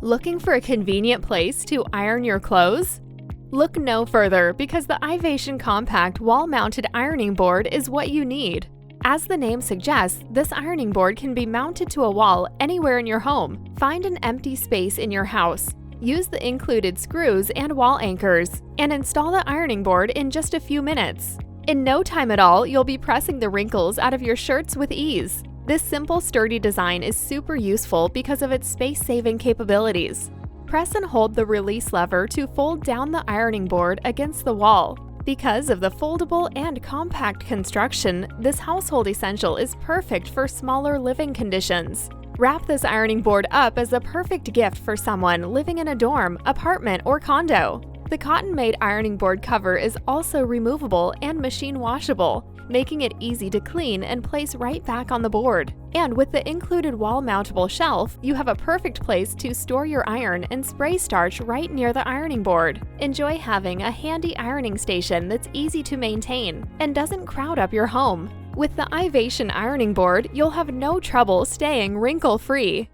Looking for a convenient place to iron your clothes? Look no further, because the Ivation Compact Wall-Mounted Ironing Board is what you need. As the name suggests, this ironing board can be mounted to a wall anywhere in your home. Find an empty space in your house. Use the included screws and wall anchors, and install the ironing board in just a few minutes. In no time at all, you'll be pressing the wrinkles out of your shirts with ease. This simple, sturdy design is super useful because of its space-saving capabilities. Press and hold the release lever to fold down the ironing board against the wall. Because of the foldable and compact construction, this household essential is perfect for smaller living conditions. Wrap this ironing board up as a perfect gift for someone living in a dorm, apartment, or condo. The cotton-made ironing board cover is also removable and machine washable, making it easy to clean and place right back on the board. And with the included wall-mountable shelf, you have a perfect place to store your iron and spray starch right near the ironing board. Enjoy having a handy ironing station that's easy to maintain and doesn't crowd up your home. With the Ivation ironing board, you'll have no trouble staying wrinkle-free.